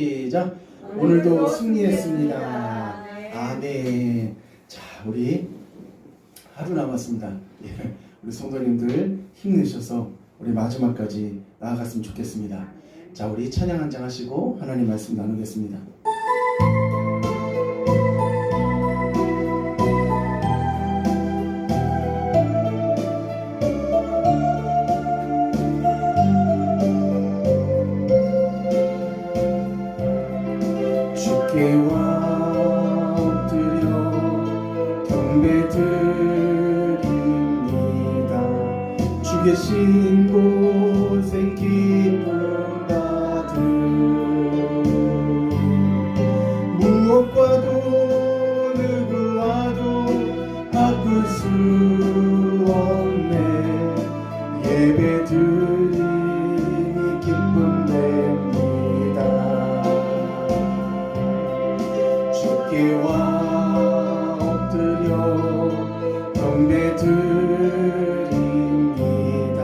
시작. 오늘도 승리했습니다. 아멘. 자, 우리 하루 남았습니다. 예, 우리 성도님들 힘내셔서 우리 마지막까지 나아갔으면 좋겠습니다. 자, 우리 찬양 한 장 하시고 하나님 말씀 나누겠습니다. 주께 엎드려 경배드립니다. 주 계신 곳엔 기쁨 가득 무엇과도 누구와도 바꿀 수 없네. 예배드림이 기쁨됩니다. 주께와 엎드려 경배드립니다.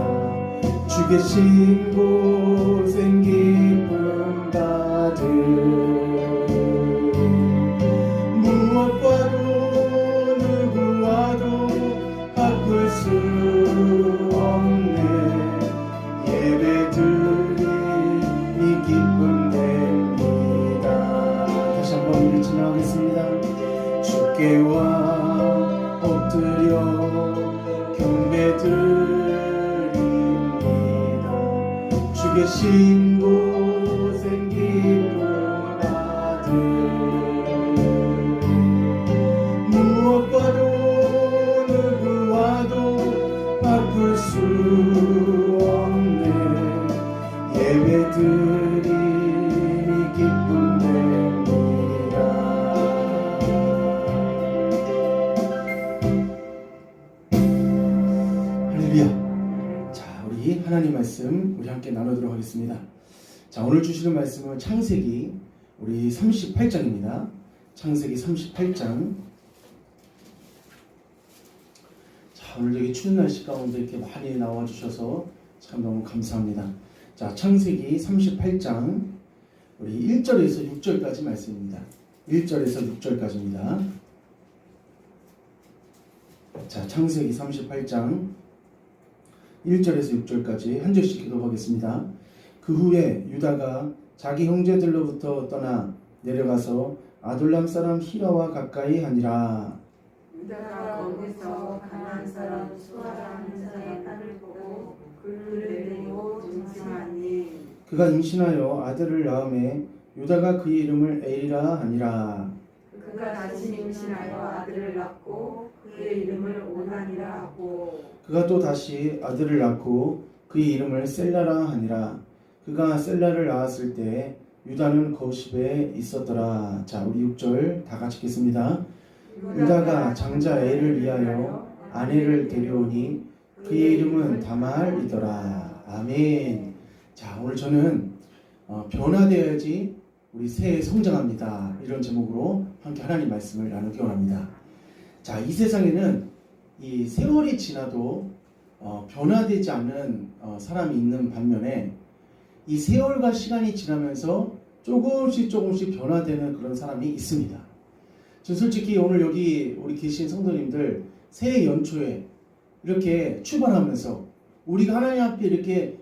주 계신 곳엔 기쁨 가득 무엇과도 누구와도 바꿀 수 없네. 예배드림이 기쁨됩니다. 다시 한번 우리 진행하겠습니다. 주께와 엎드려 경배드립니다. 주 계신 곳엔 기쁨 가득 무엇과도 누구와도 바꿀 수 없네. 예배드림이 기쁨됩니다. 할렐루야. 자, 우리 하나님 말씀 우리 함께 나누도록 하겠습니다. 자, 오늘 주시는 말씀은 창세기 우리 38장입니다. 창세기 38장. 자, 오늘 여기 추운 날씨 가운데 이렇게 많이 나와주셔서 참 너무 감사합니다. 자, 창세기 38장 우리 1절에서 6절까지 말씀입니다. 1절에서 6절까지입니다. 자, 창세기 38장 1절에서 6절까지 한 절씩 기도하겠습니다. 그 후에 유다가 자기 형제들로부터 떠나 내려가서 아둘람 사람 히라와 가까이 하니라. 유다가 거기서 가나안 사람 수아라는 자의 딸을 보고 그를 데리고 임신하니 그가 임신하여 아들을 낳음에 유다가 그의 이름을 에리라 하니라. 그가 다시 임신하여 아들을 낳고 그의 이름을 오난이라 하고 그가 또 다시 아들을 낳고 그의 이름을 셀라라 하니라. 그가 셀라를 낳았을 때 유다는 거십에 있었더라. 자, 우리 6절 다 같이 읽겠습니다. 유다가 장자 엘을 위하여 아내를 데려오니 그의 이름은 다말이더라. 아멘. 자, 오늘 저는 변화되어야지 우리 새해 성장합니다. 이런 제목으로 함께 하나님 말씀을 나누기 원합니다. 자, 이 세상에는 이 세월이 지나도 변화되지 않는 사람이 있는 반면에 이 세월과 시간이 지나면서 조금씩 변화되는 그런 사람이 있습니다. 저 솔직히 오늘 여기 우리 계신 성도님들 새해 연초에 이렇게 출발하면서 우리가 하나님 앞에 이렇게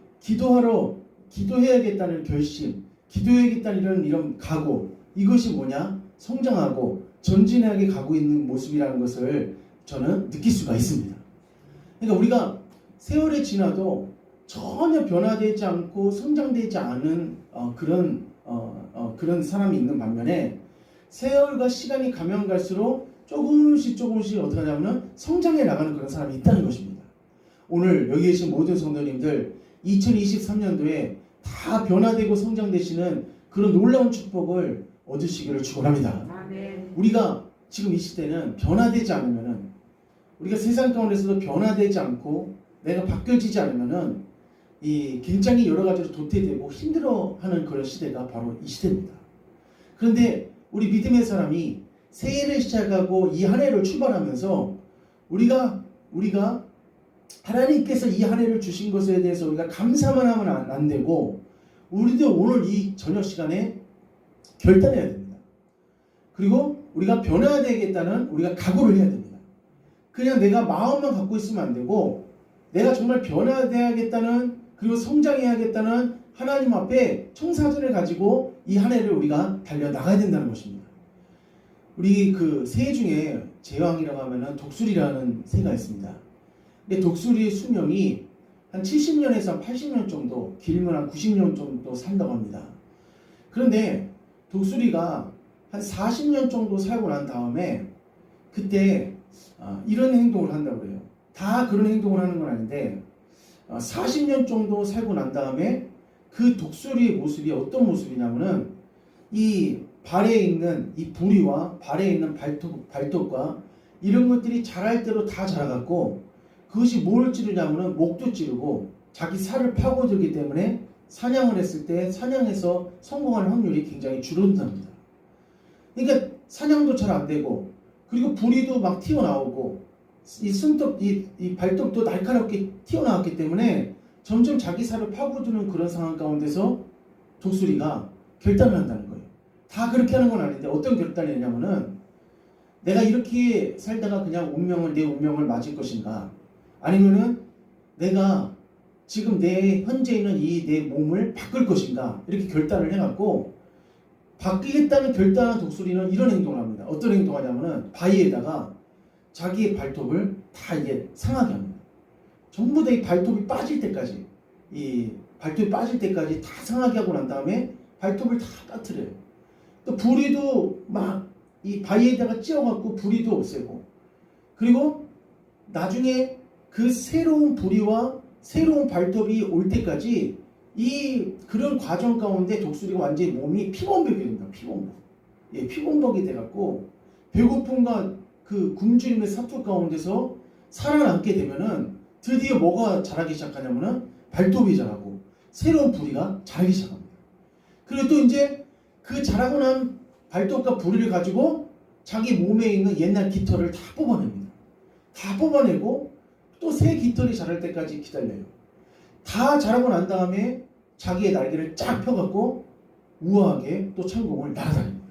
기도해야겠다는 결심, 기도해야겠다는 이런 각오, 이것이 뭐냐? 성장하고 전진하게 가고 있는 모습이라는 것을 저는 느낄 수가 있습니다. 그러니까 우리가 세월이 지나도 전혀 변화되지 않고 성장되지 않은 그런 사람이 있는 반면에 세월과 시간이 가면 갈수록 조금씩 어떻게 하냐면 성장해 나가는 그런 사람이 있다는 것입니다. 오늘 여기 계신 모든 성도님들 2023년도에 다 변화되고 성장되시는 그런 놀라운 축복을 얻으시기를 축원합니다. 우리가 지금 이 시대는 변화되지 않으면은 우리가 세상 가운데서도 변화되지 않고 내가 바뀌어지지 않으면은 이 굉장히 여러 가지로 도태되고 힘들어하는 그런 시대가 바로 이 시대입니다. 그런데 우리 믿음의 사람이 새해를 시작하고 이 한 해를 출발하면서 우리가 하나님께서 이 한 해를 주신 것에 대해서 우리가 감사만 하면 안 되고, 우리도 오늘 이 저녁 시간에 결단해야 됩니다. 그리고 우리가 변화되겠다는 우리가 각오를 해야 됩니다. 그냥 내가 마음만 갖고 있으면 안 되고 내가 정말 변화돼야겠다는 그리고 성장해야겠다는 하나님 앞에 청사진을 가지고 이 한 해를 우리가 달려나가야 된다는 것입니다. 우리 그 새 중에 제왕이라고 하면은 독수리라는 새가 있습니다. 근데 독수리의 수명이 한 70년에서 80년 정도, 길면 한 90년 정도 산다고 합니다. 그런데 독수리가 한 40년 정도 살고 난 다음에 그때 이런 행동을 한다고 그래요. 다 그런 행동을 하는 건 아닌데 40년 정도 살고 난 다음에 그 독수리의 모습이 어떤 모습이냐면은 이 발에 있는 이 부리와 발에 있는 발톱과 이런 것들이 자랄 대로 다 자라갖고 그것이 뭘 찌르냐면은 목도 찌르고 자기 살을 파고들기 때문에 사냥을 했을 때 사냥에서 성공할 확률이 굉장히 줄어든답니다. 그러니까 사냥도 잘 안 되고 그리고 부리도 막 튀어나오고 이 손톱, 이 발톱도 날카롭게 튀어나왔기 때문에 점점 자기 살을 파고드는 그런 상황 가운데서 독수리가 결단을 한다는 거예요. 다 그렇게 하는 건 아닌데 어떤 결단이 했냐면은 내가 이렇게 살다가 그냥 내 운명을 맞을 것인가 아니면은 내가 지금 내 현재 있는 이 내 몸을 바꿀 것인가 이렇게 결단을 해갖고 바뀌겠다는 결단한 독수리는 이런 행동을 합니다. 어떤 행동을 하냐면은 바위에다가 자기의 발톱을 다 이게 상하게 합니다. 전부 다 이 발톱이 빠질 때까지 다 상하게 하고 난 다음에 발톱을 다 빠뜨려요. 또 부리도 막 이 바위에다가 찧어갖고 부리도 없애고 그리고 나중에 그 새로운 부리와 새로운 발톱이 올 때까지 그런 과정 가운데 독수리가 완전히 몸이 피범벅이 됩니다. 피범벅이 돼갖고 배고픔과 그 굶주림의 사투 가운데서 살아남게 되면은 드디어 뭐가 자라기 시작하냐면은 발톱이 자라고 새로운 부리가 자라기 시작합니다. 그리고 또 이제 그 자라고 난 발톱과 부리를 가지고 자기 몸에 있는 옛날 깃털을 다 뽑아냅니다. 다 뽑아내고 또 새 깃털이 자랄 때까지 기다려요. 다 자라고 난 다음에 자기의 날개를 쫙 펴갖고 우아하게 또 천공을 날아다닙니다.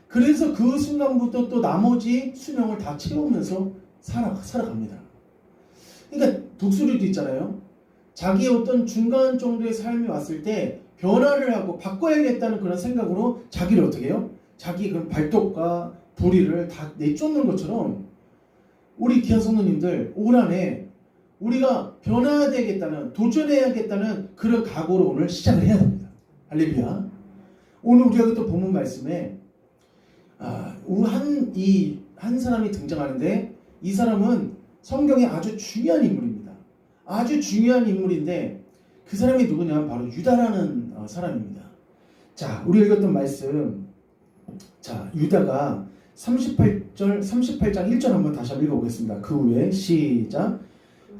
그래서 그 순간부터 또 나머지 수명을 다 채우면서 살아갑니다. 그러니까 독수리도 있잖아요. 자기의 어떤 중간 정도의 삶이 왔을 때 변화를 하고 바꿔야겠다는 그런 생각으로 자기를 어떻게 해요? 자기 그 발톱과 부리를 다 내쫓는 것처럼 우리 귀한 성도님들 올 한해 우리가 변화되겠다는 도전해야겠다는 그런 각오로 오늘 시작을 해야 됩니다. 할렐루야. 오늘 우리가 또 본문 말씀에 한 사람이 등장하는데 이 사람은 성경에 아주 중요한 인물입니다. 아주 중요한 인물인데 그 사람이 누구냐면 바로 유다라는 사람입니다. 자, 우리 읽었던 말씀. 자, 유다가 38장 1절 한번 다시 한번 읽어보겠습니다. 그 후에 시작.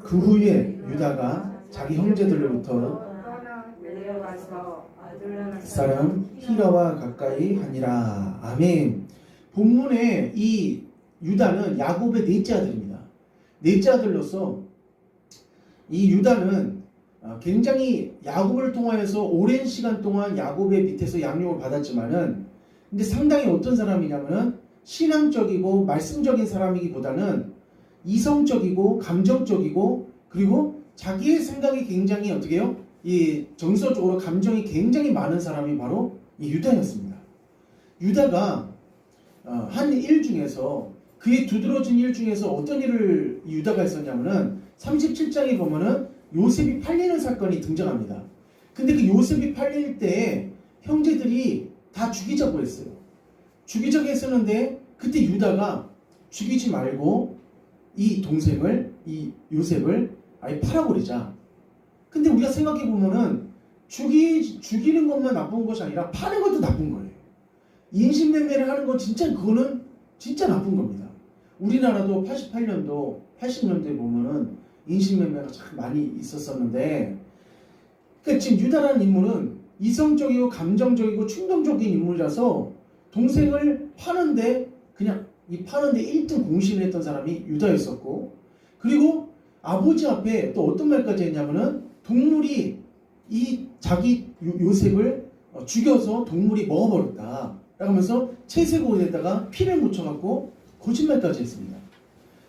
그 후에 유다가 자기 형제들로부터 내려가서 아둘람 사람 히라와 가까이 하니라. 아멘. 본문에 이 유다는 야곱의 넷째 아들입니다. 넷째 아들로서 이 유다는 굉장히 야곱을 통하여서 오랜 시간 동안 야곱의 밑에서 양육을 받았지만은 근데 상당히 어떤 사람이냐면은 신앙적이고 말씀적인 사람이기보다는 이성적이고 감정적이고 그리고 자기의 생각이 굉장히 어떻게 해요? 이 정서적으로 감정이 굉장히 많은 사람이 바로 이 유다였습니다. 유다가 한 일 중에서 그의 두드러진 일 중에서 어떤 일을 유다가 했었냐면은 37장에 보면은 요셉이 팔리는 사건이 등장합니다. 근데 그 요셉이 팔릴 때 형제들이 다 죽이자고 했어요. 죽이자고 했었는데 그때 유다가 죽이지 말고 이 동생을 이 요셉을 아예 팔아버리자. 근데 우리가 생각해 보면은 죽이는 것만 나쁜 것이 아니라 파는 것도 나쁜 거예요. 인신매매를 하는 건 그거는 진짜 나쁜 겁니다. 우리나라도 88년도 80년대에 보면은 인신매매가 참 많이 있었었는데 그러니까 지금 유다라는 인물은 이성적이고 감정적이고 충동적인 인물이라서 동생을 파는데 그냥 파는데 1등 공신을 했던 사람이 유다였었고 그리고 아버지 앞에 또 어떤 말까지 했냐면은 동물이 이 자기 요셉을 죽여서 동물이 먹어버렸다 라고 하면서 채색옷에다가 피를 묻혀갖고 거짓말까지 했습니다.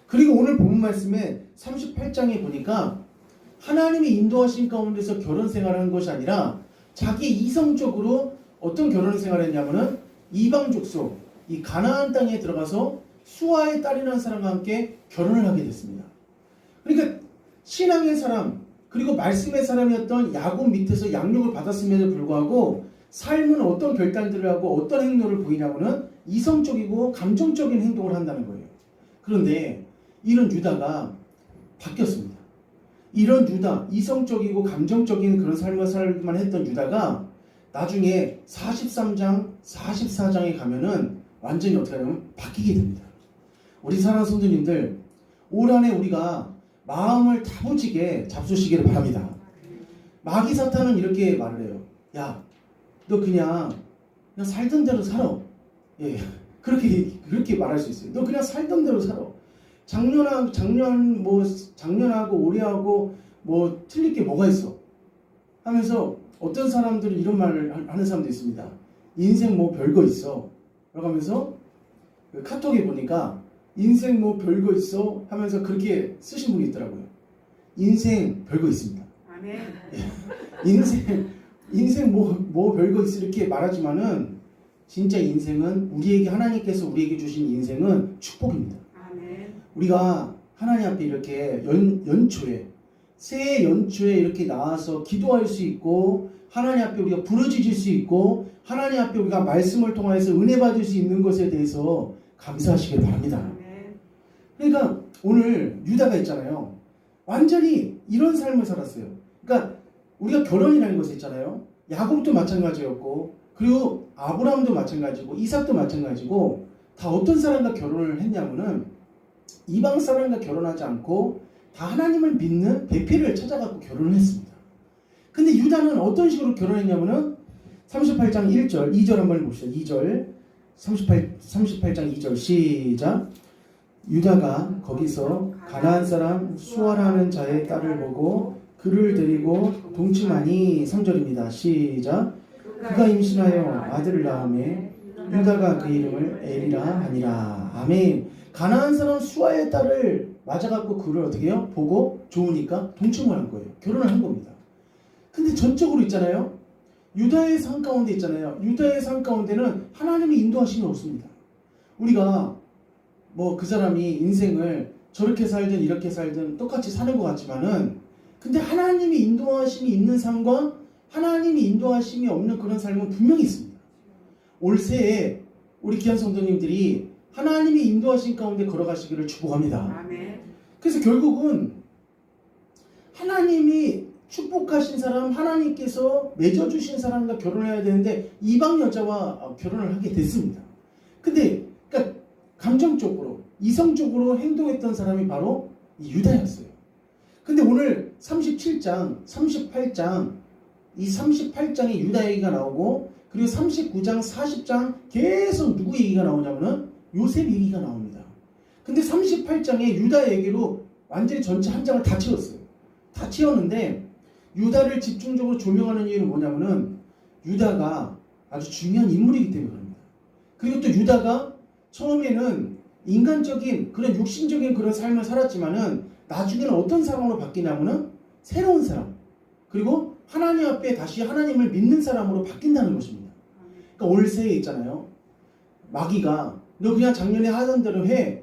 그리고 오늘 본문 말씀에 38장에 보니까 하나님이 인도하신 가운데서 결혼 생활을 한 것이 아니라 자기 이성적으로 어떤 결혼 생활을 했냐면은 이방 족속 이 가나안 땅에 들어가서 수아의 딸이라는 사람과 함께 결혼을 하게 됐습니다. 그러니까 신앙의 사람 그리고 말씀의 사람이었던 야곱 밑에서 양육을 받았음에도 불구하고 삶은 어떤 결단들을 하고 어떤 행동을 보이냐고는 이성적이고 감정적인 행동을 한다는 거예요. 그런데 이런 유다가 바뀌었습니다. 이런 유다, 이성적이고 감정적인 그런 삶을 살기만 했던 유다가 나중에 43장, 44장에 가면은 완전히 어떻게 하냐면 바뀌게 됩니다. 우리 사랑하는 성도님들, 올 한해 우리가 마음을 다부지게 잡수시기를 바랍니다. 마귀 사탄은 이렇게 말을 해요. 야, 너 그냥 살던 대로 살아. 예, 그렇게 말할 수 있어요. 너 그냥 살던 대로 살아. 작년하고 올해하고 뭐 틀릴 게 뭐가 있어? 하면서 어떤 사람들은 이런 말을 하는 사람도 있습니다. 인생 뭐 별거 있어. 라고 하면서 그 카톡에 보니까 인생 뭐 별거 있어 하면서 그렇게 쓰신 분이 있더라고요. 인생 별거 있습니다. 아멘. 인생 뭐 별거 있어 이렇게 말하지만은 진짜 인생은 하나님께서 우리에게 주신 인생은 축복입니다. 아멘. 우리가 하나님 앞에 이렇게 연초에 새해 연초에 이렇게 나와서 기도할 수 있고 하나님 앞에 우리가 부르짖을 수 있고 하나님 앞에 우리가 말씀을 통해서 은혜 받을 수 있는 것에 대해서 감사하시길 바랍니다. 아멘. 그러니까 오늘 유다가 있잖아요. 완전히 이런 삶을 살았어요. 그러니까 우리가 결혼이라는 것이 있잖아요. 야곱도 마찬가지였고 그리고 아브라함도 마찬가지고 이삭도 마찬가지고 다 어떤 사람과 결혼을 했냐면은 이방 사람과 결혼하지 않고 다 하나님을 믿는 배필을 찾아갖고 결혼을 했습니다. 근데 유다는 어떤 식으로 결혼했냐면은 38장 1절 2절 한번 봅시다. 2절 38장 2절 시작. 유다가 거기서 가나안 사람 수아라는 자의 딸을 보고 그를 데리고 동침하니 3절입니다. 시작. 그가 임신하여 아들을 낳음에 유다가 그 이름을 엘이라 하니라. 아멘. 가나안 사람 수아의 딸을 맞아갖고 그를 어떻게 해요? 보고 좋으니까 동침을 한 거예요. 결혼을 한 겁니다. 근데 전적으로 있잖아요. 유다의 삶 가운데 있잖아요. 유다의 삶 가운데는 하나님의 인도하심이 없습니다. 우리가 뭐 그 사람이 인생을 저렇게 살든 이렇게 살든 똑같이 사는 것 같지만은 근데 하나님의 인도하심이 있는 삶과 하나님이 인도하심이 없는 그런 삶은 분명히 있습니다. 올 새해 우리 귀한 성도님들이 하나님이 인도하신 가운데 걸어가시기를 축복합니다. 아멘. 그래서 결국은 하나님이 축복하신 사람, 하나님께서 맺어주신 사람과 결혼해야 되는데 이방 여자와 결혼을 하게 됐습니다. 근데 그러니까 감정적으로, 이성적으로 행동했던 사람이 바로 이 유다였어요. 근데 오늘 37장, 38장, 이 38장에 유다 얘기가 나오고 그리고 39장, 40장 계속 누구 얘기가 나오냐면은 요셉 얘기가 나옵니다. 근데 38장에 유다 얘기로 완전히 전체 한 장을 다 채웠어요. 다 채웠는데 유다를 집중적으로 조명하는 이유는 뭐냐면은 유다가 아주 중요한 인물이기 때문에 그럽니다. 그리고 또 유다가 처음에는 인간적인 그런 육신적인 그런 삶을 살았지만은 나중에는 어떤 사람으로 바뀌냐면은 새로운 사람 그리고 하나님 앞에 다시 하나님을 믿는 사람으로 바뀐다는 것입니다. 그러니까 올 새해 있잖아요. 마귀가 너 그냥 작년에 하던 대로 해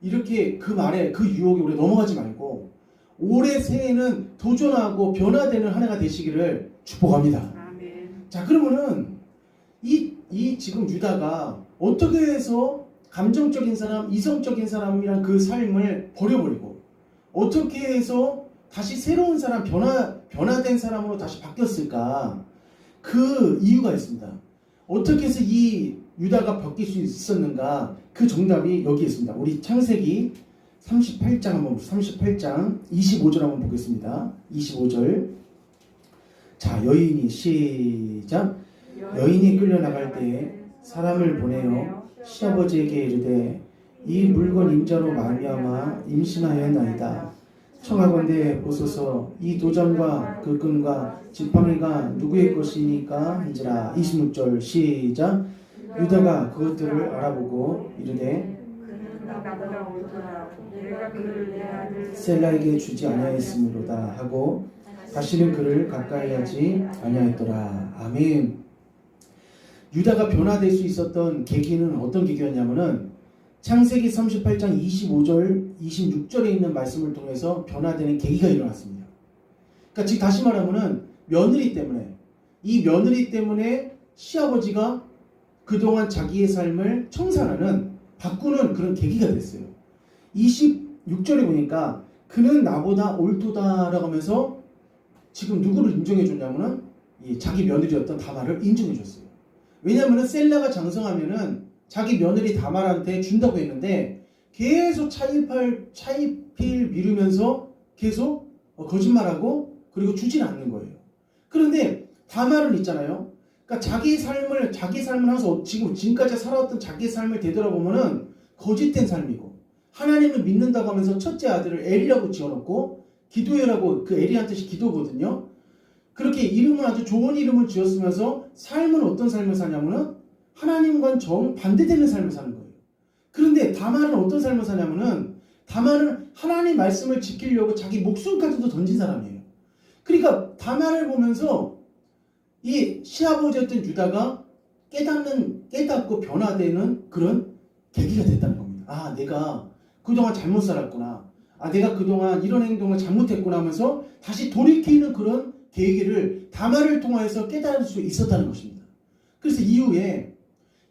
이렇게 그 말에 그 유혹에 우리 넘어가지 말고 올해 새해는 도전하고 변화되는 한 해가 되시기를 축복합니다. 아멘. 자 그러면은 이 지금 유다가 어떻게 해서 감정적인 사람, 이성적인 사람이란 그 삶을 버려버리고 어떻게 해서 다시 새로운 사람, 변화된 사람으로 다시 바뀌었을까? 그 이유가 있습니다. 어떻게 해서 이 유다가 바뀔 수 있었는가? 그 정답이 여기 있습니다. 우리 창세기 38장 한번 보시죠. 38장 25절 한번 보겠습니다. 25절. 자, 여인이 시작. 여인이 끌려나갈 때에 사람을 보내어 시아버지에게 이르되 이 물건 임자로 말미암아 임신하였나이다. 청하건대 보소서 이 도장과 그 끈과 지팡이가 누구의 것이니까 한지라. 26절 시작. 유다가 그것들을 알아보고 이르되 그는 나보다 오더라. 내가 그를 내 아들 셀라에게 주지 아니하였으므로다 하고 다시는 그를 가까이 하지 아니하였더라. 아멘. 유다가 변화될 수 있었던 계기는 어떤 계기였냐면은 창세기 38장 25절 26절에 있는 말씀을 통해서 변화되는 계기가 일어났습니다. 그러니까 즉 다시 말하면은 며느리 때문에, 이 며느리 때문에 시아버지가 그동안 자기의 삶을 청산하는, 바꾸는 그런 계기가 됐어요. 26절에 보니까 그는 나보다 옳도다라고 하면서 지금 누구를 인정해 줬냐면은 이 자기 며느리였던 다말을 인정해 줬어요. 왜냐하면은 셀라가 장성하면은 자기 며느리 다말한테 준다고 했는데 계속 차입을 미루면서 계속 거짓말하고 그리고 주진 않는 거예요. 그런데 다말은 있잖아요. 그러니까 자기 삶을 하면서 지금까지 살아왔던 자기 삶을 되돌아보면은 거짓된 삶이고, 하나님을 믿는다고 하면서 첫째 아들을 엘이라고 지어놓고, 기도해라고, 그 엘이란 뜻이 기도거든요. 그렇게 이름을 아주 좋은 이름을 지었으면서 삶은 어떤 삶을 사냐면은 하나님과는 정반대되는 삶을 사는 거예요. 그런데 다말은 어떤 삶을 사냐면은 다말은 하나님 말씀을 지키려고 자기 목숨까지도 던진 사람이에요. 그러니까 다말을 보면서 이 시아버지였던 유다가 깨닫고 변화되는 그런 계기가 됐다는 겁니다. 아, 내가 그동안 잘못 살았구나. 아, 내가 그동안 이런 행동을 잘못했구나 하면서 다시 돌이키는 그런 계기를 다말을 통해서 깨달을 수 있었다는 것입니다. 그래서 이후에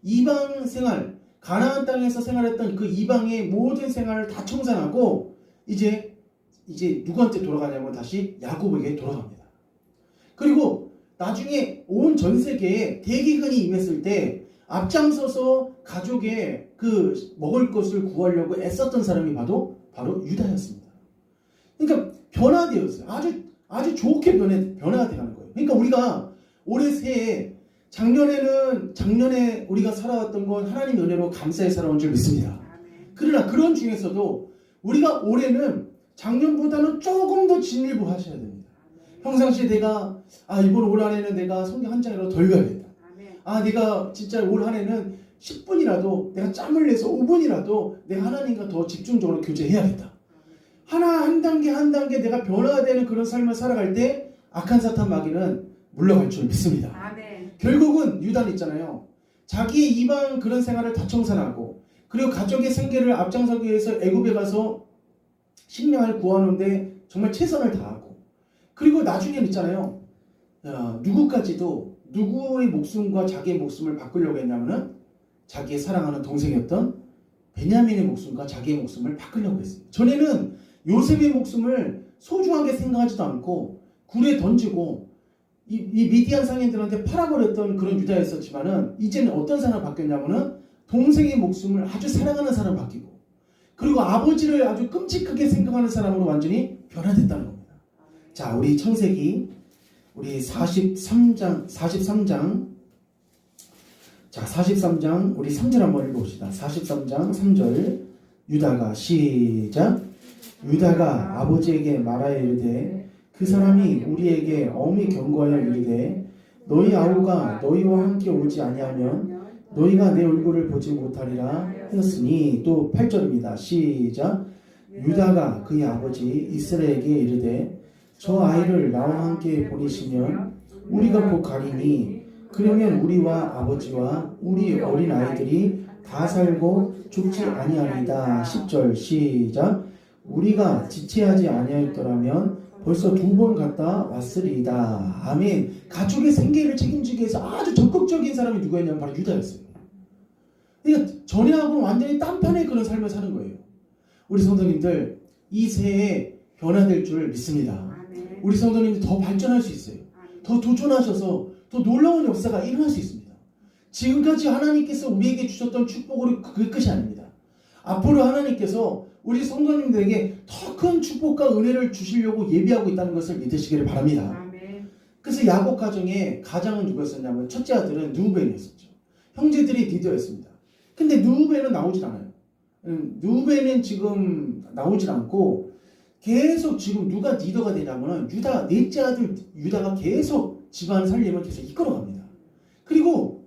이방 생활, 가나안 땅에서 생활했던 그 이방의 모든 생활을 다 청산하고 이제 누구한테 돌아가냐면 다시 야곱에게 돌아갑니다. 그리고 나중에 온 전 세계에 대기근이 임했을 때 앞장서서 가족의 그 먹을 것을 구하려고 애썼던 사람이 바로 유다였습니다. 그러니까 변화되었어요. 아주 좋게 변화가 돼가는 거예요. 그러니까 우리가 올해 새해 작년에 우리가 살아왔던 건 하나님 은혜로 감사히 살아온 줄 믿습니다. 그러나 그런 중에서도 우리가 올해는 작년보다는 조금 더 진일보 하셔야 됩니다. 평상시에 내가 이번 올 한해는 내가 성경 한 장이라도 덜 가야겠다. 내가 진짜 올 한해는 10분이라도 내가 짬을 내서 5분이라도 내가 하나님과 더 집중적으로 교제해야겠다. 한 단계 한 단계 내가 변화되는 그런 삶을 살아갈 때 악한 사탄 마귀는 물러갈 줄 믿습니다. 아멘. 결국은 유다는 있잖아요. 자기의 이방 그런 생활을 다 청산하고 그리고 가족의 생계를 앞장서기 위해서 애굽에 가서 식량을 구하는데 정말 최선을 다하고, 그리고 나중에는 있잖아요. 누구까지도 누구의 목숨과 자기의 목숨을 바꾸려고 했냐면은 자기의 사랑하는 동생이었던 베냐민의 목숨과 자기의 목숨을 바꾸려고 했어요. 전에는 요셉의 목숨을 소중하게 생각하지도 않고 굴에 던지고 이 미디안 상인들한테 팔아버렸던 그런 유다였었지만은 이제는 어떤 사람이 바뀌었냐면은 동생의 목숨을 아주 사랑하는 사람 바뀌고, 그리고 아버지를 아주 끔찍하게 생각하는 사람으로 완전히 변화됐다는 겁니다. 자, 우리 창세기 우리 43장 우리 3절 한번 읽어봅시다. 43장 3절 유다가 시작. 유다가 아버지에게 말하여 이르되 그 사람이 우리에게 엄히 경고하여 이르되 너희 아우가 너희와 함께 오지 아니하면 너희가 내 얼굴을 보지 못하리라 하였으니, 또 8절입니다. 시작. 유다가 그의 아버지 이스라엘에게 이르되 저 아이를 나와 함께 보내시면 우리가 곧 가리니 그러면 우리와 아버지와 우리 어린 아이들이 다 살고 죽지 아니하리다. 10절 시작. 우리가 지체하지 아니하였더라면 벌써 2번 갔다 왔으리이다. 아멘. 가족의 생계를 책임지기 위해서 아주 적극적인 사람이 누구였냐면 바로 유다였어요. 그러니까 전에하고는 완전히 딴판의 그런 삶을 사는 거예요. 우리 성도님들 이 새해 변화될 줄 믿습니다. 우리 성도님들 더 발전할 수 있어요. 더 도전하셔서 더 놀라운 역사가 일어날 수 있습니다. 지금까지 하나님께서 우리에게 주셨던 축복으로 그게 끝이 아닙니다. 앞으로 하나님께서 우리 성도님들에게 더 큰 축복과 은혜를 주시려고 예비하고 있다는 것을 믿으시기를 바랍니다. 그래서 야곱 가정의 가장은 누구였었냐면 첫째 아들은 느우벤이었었죠. 형제들이 디더였습니다. 근데 느우벤은 나오질 않아요. 느우벤은 지금 나오질 않고 계속 지금 누가 리더가 되냐면은 유다 넷째 아들 유다가 계속 집안 살림을 계속 이끌어갑니다. 그리고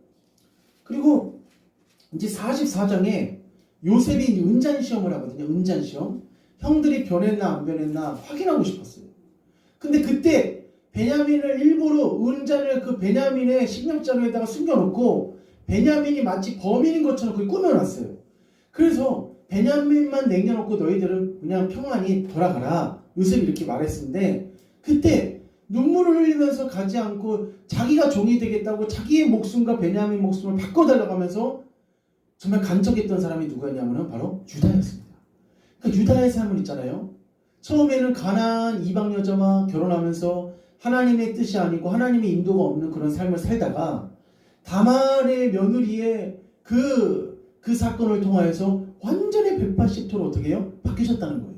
이제 44장에 요셉이 이제 은잔 시험을 하거든요. 은잔 시험. 형들이 변했나 안 변했나 확인하고 싶었어요. 근데 그때 베냐민을 일부러 은잔을 그 베냐민의 식량자루에다가 숨겨놓고 베냐민이 마치 범인인 것처럼 그걸 꾸며놨어요. 그래서 베냐민만 남겨놓고 너희들은 그냥 평안히 돌아가라. 요셉이 이렇게 말했는데 그때 눈물을 흘리면서 가지 않고 자기가 종이 되겠다고 자기의 목숨과 베냐민 목숨을 바꿔달라고 하면서 정말 간척했던 사람이 누구였냐면 바로 유다였습니다. 그러니까 유다의 삶은 있잖아요. 처음에는 가나안 이방 여자와 결혼하면서 하나님의 뜻이 아니고 하나님의 인도가 없는 그런 삶을 살다가 다말의 며느리의 그 사건을 통하여서 완전히 180도로 어떻게 해요? 바뀌셨다는 거예요.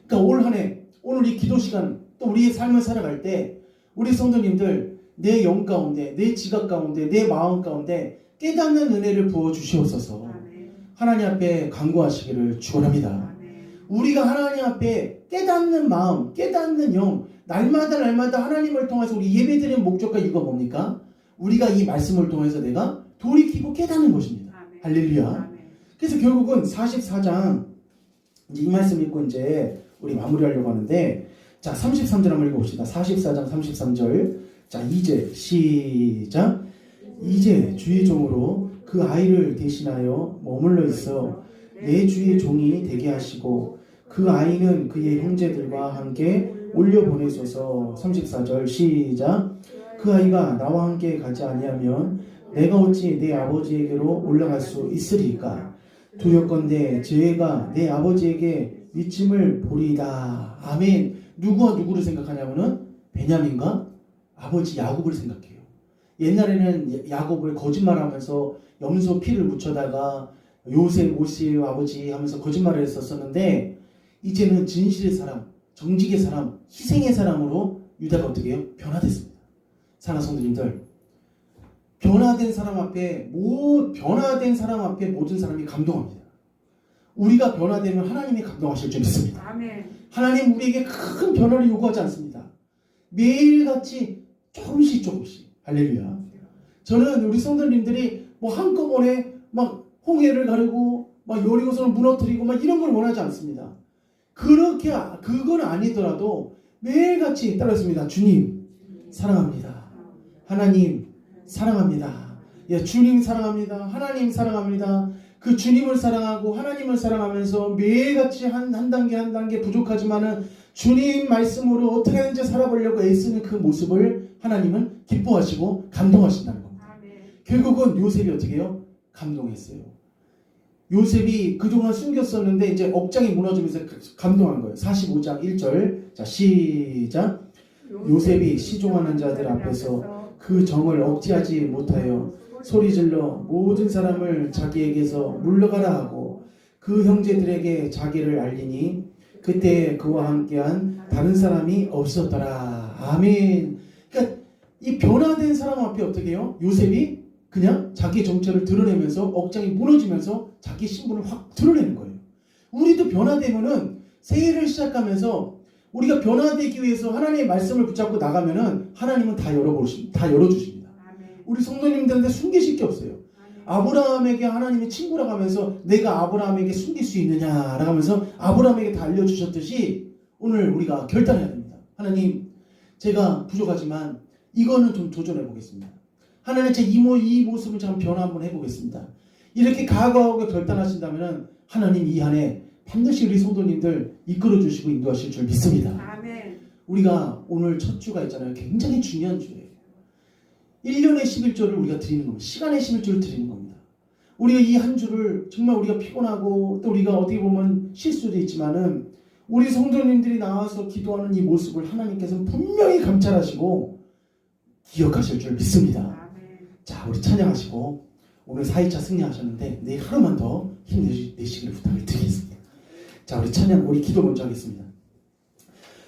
그러니까 올 한 해, 오늘 이 기도 시간, 또 우리의 삶을 살아갈 때 우리 성도님들 내 영 가운데, 내 지각 가운데, 내 마음 가운데 깨닫는 은혜를 부어주시옵소서. 하나님 앞에 간구하시기를 축원합니다. 우리가 하나님 앞에 깨닫는 마음, 깨닫는 영, 날마다 하나님을 통해서 우리 예배드리는 목적과 이유가 뭡니까? 우리가 이 말씀을 통해서 내가 돌이키고 깨닫는 것입니다. 할렐루야. 그래서 결국은 44장 이제 이 말씀 읽고 이제 우리 마무리하려고 하는데, 자 33절 한번 읽어봅시다. 44장 33절. 자 2제 시작. 이제 주의 종으로 그 아이를 대신하여 머물러 있어 내 주의 종이 되게 하시고 그 아이는 그의 형제들과 함께 올려보내소서. 34절 시작. 그 아이가 나와 함께 가지 아니하면 내가 어찌 내 아버지에게로 올라갈 수 있으리까? 두렵건대 저희가 내 아버지에게 미침을 보리이다. 아멘. 누구와 누구를 생각하냐면은 베냐민과 아버지 야곱을 생각해요. 옛날에는 야곱을 거짓말하면서 염소 피를 묻혀다가 요셉 모세의 아버지 하면서 거짓말을 했었었는데 이제는 진실의 사람, 정직의 사람, 희생의 사람으로 유다가 어떻게 해요? 변화됐습니다. 사랑하는 성도님들, 변화된 사람 앞에 모든 사람이 감동합니다. 우리가 변화되면 하나님이 감동하실 줄 믿습니다. 아멘. 하나님 우리에게 큰 변화를 요구하지 않습니다. 매일같이 조금씩 할렐루야. 저는 우리 성도님들이 뭐 한꺼번에 막 홍해를 가르고 막 여리고선을 무너뜨리고 막 이런 걸 원하지 않습니다. 그건 아니더라도 매일같이 따라했습니다. 주님 사랑합니다. 하나님 사랑합니다. 예, 주님 사랑합니다. 하나님 사랑합니다. 그 주님을 사랑하고 하나님을 사랑하면서 매일같이 한 단계 부족하지만은 주님 말씀으로 어떻게 하는지 살아보려고 애쓰는 그 모습을 하나님은 기뻐하시고 감동하신다는 겁니다. 결국은 요셉이 어떻게 해요? 감동했어요. 요셉이 그동안 숨겼었는데 이제 억장이 무너지면서 감동한 거예요. 45장 1절. 자 시작. 요셉이 시종하는 자들 앞에서 그 정을 억제하지 못하여 소리질러 모든 사람을 자기에게서 물러가라 하고 그 형제들에게 자기를 알리니 그때 그와 함께한 다른 사람이 없었더라. 아멘. 그러니까 이 변화된 사람 앞에 어떻게 해요? 요셉이 그냥 자기 정체를 드러내면서 억장이 무너지면서 자기 신분을 확 드러내는 거예요. 우리도 변화되면은 새해를 시작하면서 우리가 변화되기 위해서 하나님의 말씀을 붙잡고 나가면은 하나님은 다 열어주십니다. 우리 성도님들한테 숨기실 게 없어요. 아브라함에게 하나님이 친구라고 하면서 내가 아브라함에게 숨길 수 있느냐라고 하면서 아브라함에게 다 알려주셨듯이 오늘 우리가 결단해야 됩니다. 하나님, 제가 부족하지만 이거는 좀 도전해 보겠습니다. 하나님, 제 이 모습을 좀 변화 한번 해보겠습니다. 이렇게 각오하고 결단하신다면 하나님 이 한 해 반드시 우리 성도님들 이끌어 주시고 인도하실 줄 믿습니다. 아멘. 우리가 오늘 첫 주가 있잖아요. 굉장히 중요한 주예요. 1년의 11조를 우리가 드리는 겁니다. 시간의 11조를 드리는 겁니다. 우리가 이 한 주를 정말 우리가 피곤하고 또 우리가 어떻게 보면 실수도 있지만은 우리 성도님들이 나와서 기도하는 이 모습을 하나님께서는 분명히 감찰하시고 기억하실 줄 믿습니다. 자, 우리 찬양하시고 오늘 4일차 승리하셨는데 내일 하루만 더 힘내시기를 부탁을 드리겠습니다. 자, 우리 찬양, 우리 기도 먼저 하겠습니다.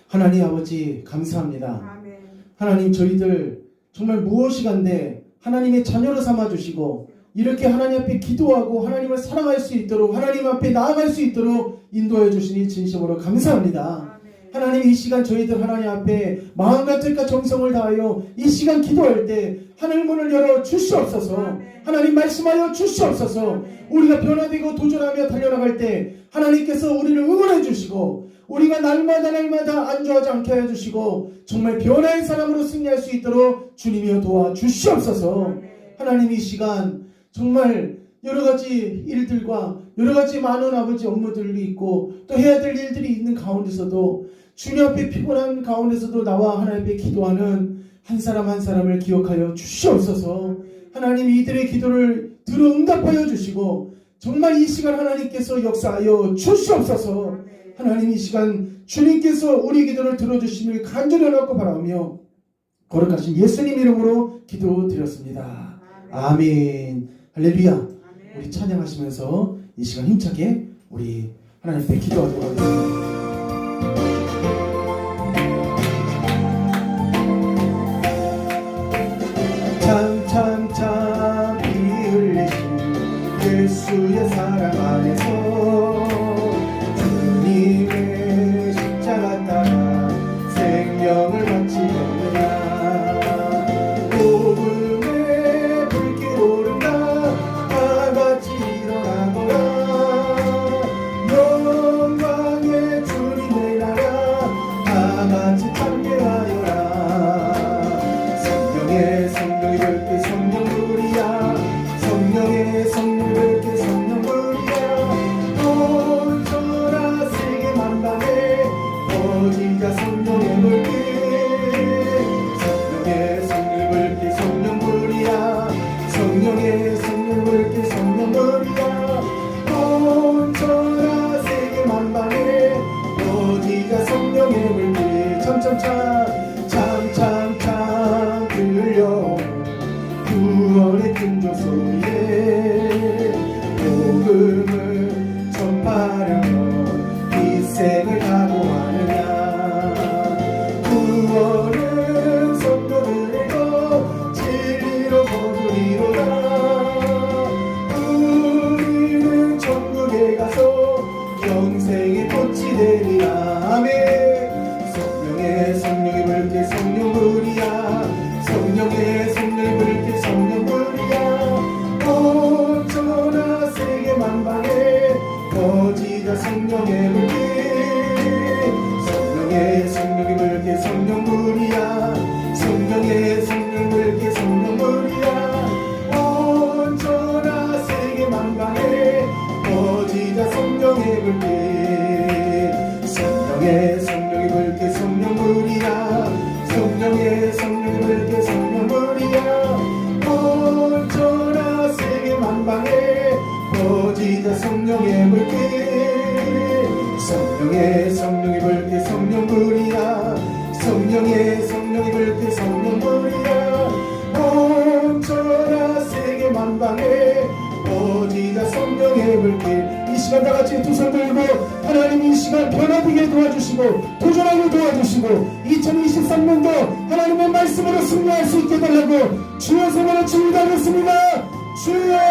하나님 아버지 감사합니다. 아멘. 하나님, 저희들 정말 무엇이 간데 하나님의 자녀로 삼아주시고 이렇게 하나님 앞에 기도하고 하나님을 사랑할 수 있도록 하나님 앞에 나아갈 수 있도록 인도해 주시니 진심으로 감사합니다. 아멘. 하나님 이 시간 저희들 하나님 앞에 마음과 뜻과 정성을 다하여 이 시간 기도할 때 하늘 문을 열어 주시옵소서. 하나님 말씀하여 주시옵소서. 우리가 변화되고 도전하며 달려나갈 때 하나님께서 우리를 응원해 주시고 우리가 날마다 안주하지 않게 하여 주시고 정말 변화의 사람으로 승리할 수 있도록 주님이여 도와 주시옵소서. 하나님 이 시간 정말 여러 가지 일들과 여러 가지 많은 아버지 업무들이 있고 또 해야 될 일들이 있는 가운데서도 주님 앞에 피곤한 가운데서도 나와 하나님 앞에 기도하는 한 사람 한 사람을 기억하여 주시옵소서. 하나님 이들의 기도를 들어 응답하여 주시고 정말 이 시간 하나님께서 역사하여 주시옵소서. 하나님 이 시간 주님께서 우리 기도를 들어주심을 간절히 하옵고 바라며 거룩하신 예수님 이름으로 기도드렸습니다. 아멘. 할렐루야. 우리 찬양하시면서 이 시간 힘차게 우리 하나님 앞에 기도하도록 하겠습니다. 참 피 흘리신 예수의 사랑 안에서 주님의 십자가 따라 생명을 바치겠느냐. 복음의 불길 오른다 다같이 일어나거라. 영광의 주님의 나라 다같이 찬양하여라. 성령의 성령이 밝게 성령불이야. 성령의 성령이 밝게 성령불이야. 온전한 세계 만방에 어디가 성령의 불길. 성령의 성령이 밝게 성령불이야. 성령의 성령이 밝게 성령불이야. 온전한 세계 만방에 어디가 성령의 불길. 참참참 들려 구원의 큰 소리에 복음을 전파하려면 희생을 각오하느냐. 구원은 성도들의 것 진리로 거두리로다. 우리는 천국에 가서 영생의 꽃이 되리라. 아멘. 성령이 밝게 성령불이야. 성령의 성령이 밝게 성령불이야. 온전한 세계 만방에 거지가 성령의 불길. 성령의 성령이 밝게 성령불이야. 성령의 성령이 밝게 성령불이야. 온전한 세계 만방에 거지가 성령의 불길. 성령의 성령이 밝게 성령불이야. 성령의 성령이 밝게 성령불이야. 온전한 세계 만방에 거지다 성령의 불길. 성령의 성령이 밝게 성령불이야. 성령의 성령이 밝게 성령불이야. 온전한 세계 만방에 거지다 성령의 불길. 이 시간 다같이 두 손 들고 하나님 이 시간 변화되게 도와주시고 도전하게 도와주시고 2023년도 하나님의 말씀으로 승리할 수 있게 달라고 주여 손으로 기도하겠습니다. 주여